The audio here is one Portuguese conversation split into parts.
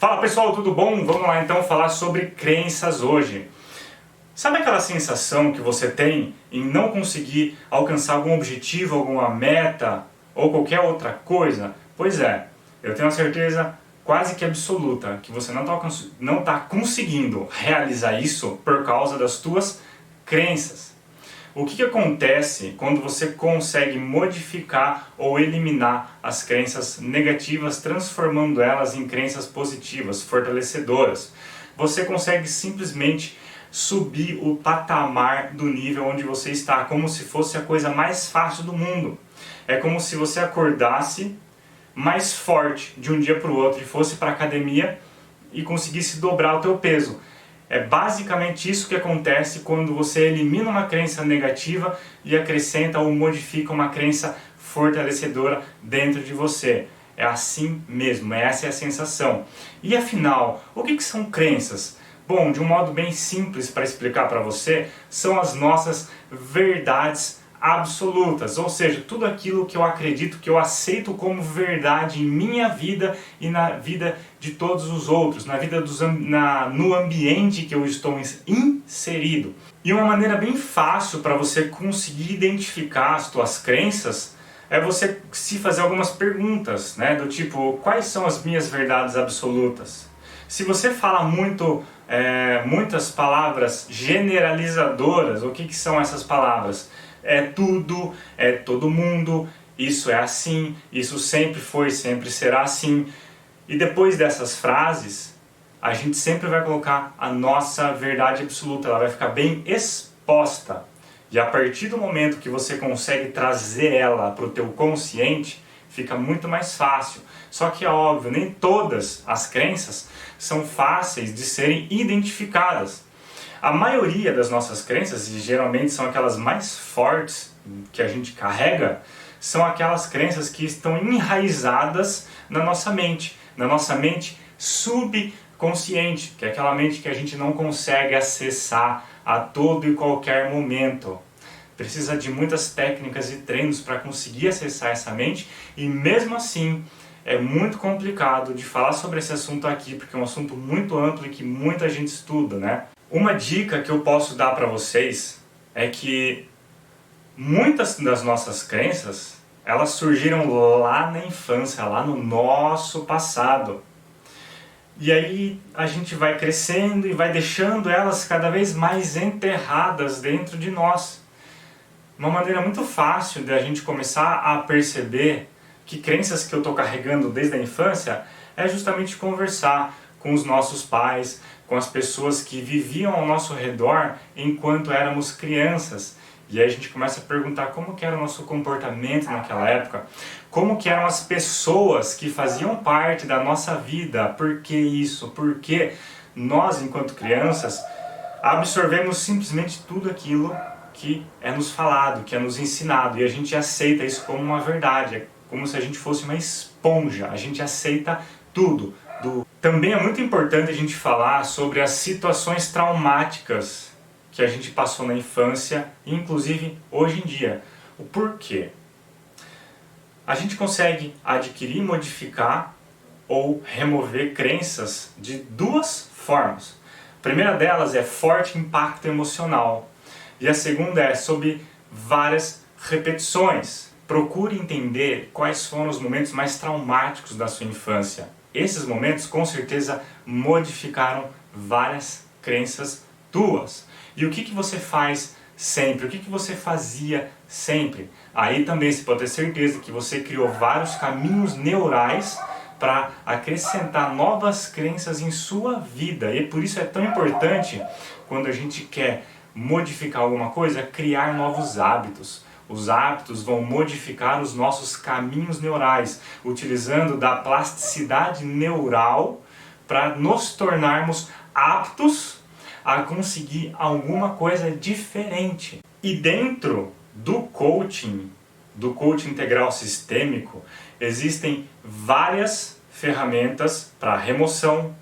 Fala pessoal, tudo bom? Vamos lá então falar sobre crenças hoje. Sabe aquela sensação que você tem em não conseguir alcançar algum objetivo, alguma meta ou qualquer outra coisa? Pois é, eu tenho a certeza quase que absoluta que você não está conseguindo realizar isso por causa das tuas crenças. O que acontece quando você consegue modificar ou eliminar as crenças negativas, transformando elas em crenças positivas, fortalecedoras? Você consegue simplesmente subir o patamar do nível onde você está, como se fosse a coisa mais fácil do mundo. É como se você acordasse mais forte de um dia para o outro e fosse para a academia e conseguisse dobrar o teu peso. É basicamente isso que acontece quando você elimina uma crença negativa e acrescenta ou modifica uma crença fortalecedora dentro de você. É assim mesmo, essa é a sensação. E afinal, o que são crenças? Bom, de um modo bem simples para explicar para você, são as nossas verdades absolutas, ou seja, tudo aquilo que eu acredito, que eu aceito como verdade em minha vida e na vida de todos os outros, na vida no ambiente que eu estou inserido. E uma maneira bem fácil para você conseguir identificar as tuas crenças é você se fazer algumas perguntas, né, do tipo, quais são as minhas verdades absolutas? Se você fala muitas palavras generalizadoras, o que são essas palavras? É tudo, é todo mundo, isso é assim, isso sempre foi, sempre será assim. E depois dessas frases, a gente sempre vai colocar a nossa verdade absoluta, ela vai ficar bem exposta. E a partir do momento que você consegue trazer ela para o teu consciente, fica muito mais fácil. Só que é óbvio, nem todas as crenças são fáceis de serem identificadas. A maioria das nossas crenças, e geralmente são aquelas mais fortes que a gente carrega, são aquelas crenças que estão enraizadas na nossa mente subconsciente, que é aquela mente que a gente não consegue acessar a todo e qualquer momento. Precisa de muitas técnicas e treinos para conseguir acessar essa mente, e mesmo assim é muito complicado de falar sobre esse assunto aqui, porque é um assunto muito amplo e que muita gente estuda, né? Uma dica que eu posso dar para vocês é que muitas das nossas crenças, elas surgiram lá na infância, lá no nosso passado. E aí a gente vai crescendo e vai deixando elas cada vez mais enterradas dentro de nós. Uma maneira muito fácil de a gente começar a perceber que crenças que eu estou carregando desde a infância é justamente conversar com os nossos pais, com as pessoas que viviam ao nosso redor enquanto éramos crianças. E aí a gente começa a perguntar como que era o nosso comportamento naquela época, como que eram as pessoas que faziam parte da nossa vida, por que isso, por que nós, enquanto crianças, absorvemos simplesmente tudo aquilo que é nos falado, que é nos ensinado, e a gente aceita isso como uma verdade, é como se a gente fosse uma esponja, a gente aceita tudo. Também é muito importante a gente falar sobre as situações traumáticas que a gente passou na infância, inclusive hoje em dia. O porquê? A gente consegue adquirir, modificar ou remover crenças de duas formas. A primeira delas é forte impacto emocional e a segunda é sobre várias repetições. Procure entender quais foram os momentos mais traumáticos da sua infância. Esses momentos com certeza modificaram várias crenças tuas. E o que você faz sempre? O que você fazia sempre? Aí também você pode ter certeza que você criou vários caminhos neurais para acrescentar novas crenças em sua vida. E por isso é tão importante, quando a gente quer modificar alguma coisa, criar novos hábitos. Os hábitos vão modificar os nossos caminhos neurais, utilizando da plasticidade neural para nos tornarmos aptos a conseguir alguma coisa diferente. E dentro do coaching integral sistêmico, existem várias ferramentas para remoção,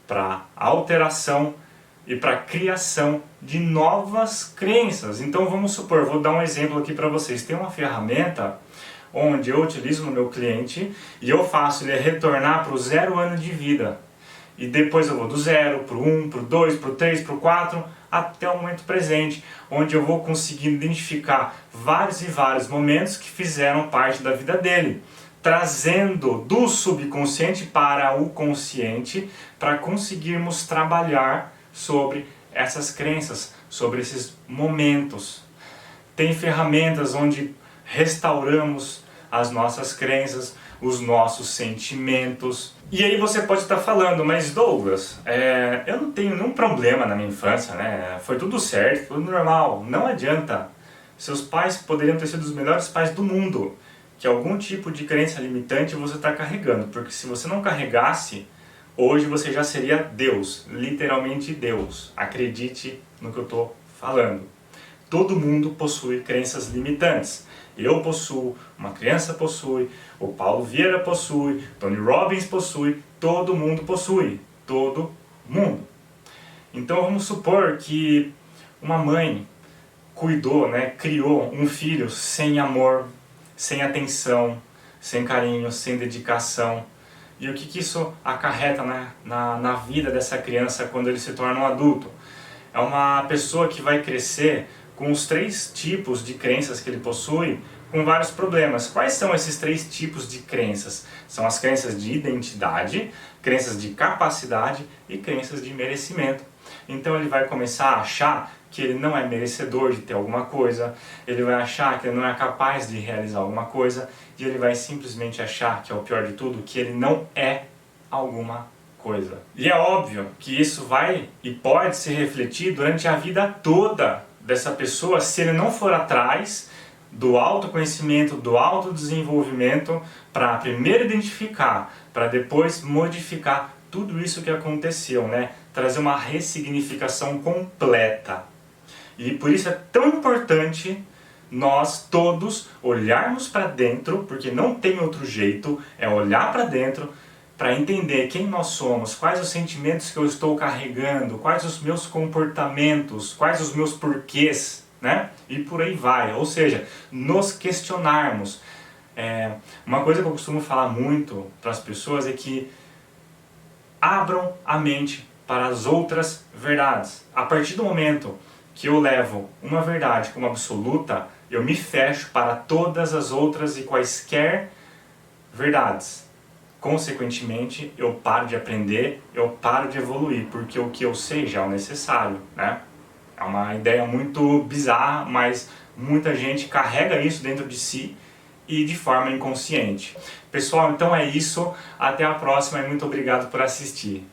para alteração e para criação de novas crenças. Então vamos supor, vou dar um exemplo aqui para vocês. Tem uma ferramenta onde eu utilizo no meu cliente e eu faço ele retornar para o 0 ano de vida. E depois eu vou do 0 para o 1, para o 2, para o 3, para o 4, até o momento presente, onde eu vou conseguir identificar vários e vários momentos que fizeram parte da vida dele, trazendo do subconsciente para o consciente, para conseguirmos trabalhar sobre essas crenças, sobre esses momentos. Tem ferramentas onde restauramos as nossas crenças, os nossos sentimentos. E aí você pode estar falando, mas Douglas, eu não tenho nenhum problema na minha infância, né? Foi tudo certo, tudo normal. Não adianta. Seus pais poderiam ter sido os melhores pais do mundo, que algum tipo de crença limitante você está carregando, porque se você não carregasse, hoje você já seria Deus, literalmente Deus. Acredite no que eu estou falando. Todo mundo possui crenças limitantes. Eu possuo, uma criança possui, o Paulo Vieira possui, Tony Robbins possui, todo mundo possui. Todo mundo. Então vamos supor que uma mãe cuidou, criou um filho sem amor, sem atenção, sem carinho, sem dedicação. E o que isso acarreta na vida dessa criança quando ele se torna um adulto? É uma pessoa que vai crescer com os 3 tipos de crenças que ele possui, com vários problemas. Quais são esses 3 tipos de crenças? São as crenças de identidade, crenças de capacidade e crenças de merecimento. Então ele vai começar a achar que ele não é merecedor de ter alguma coisa, ele vai achar que ele não é capaz de realizar alguma coisa, e ele vai simplesmente achar, que é o pior de tudo, que ele não é alguma coisa. E é óbvio que isso vai e pode se refletir durante a vida toda dessa pessoa se ele não for atrás do autoconhecimento, do autodesenvolvimento, para primeiro identificar, para depois modificar tudo isso que aconteceu, trazer uma ressignificação completa. E por isso é tão importante nós todos olharmos para dentro, porque não tem outro jeito, é olhar para dentro para entender quem nós somos, quais os sentimentos que eu estou carregando, quais os meus comportamentos, quais os meus porquês, e por aí vai. Ou seja, nos questionarmos. Uma coisa que eu costumo falar muito para as pessoas é que abram a mente para as outras verdades. A partir do momento que eu levo uma verdade como absoluta, eu me fecho para todas as outras e quaisquer verdades. Consequentemente, eu paro de aprender, eu paro de evoluir, porque o que eu sei já é o necessário, É uma ideia muito bizarra, mas muita gente carrega isso dentro de si e de forma inconsciente. Pessoal, então é isso. Até a próxima e muito obrigado por assistir.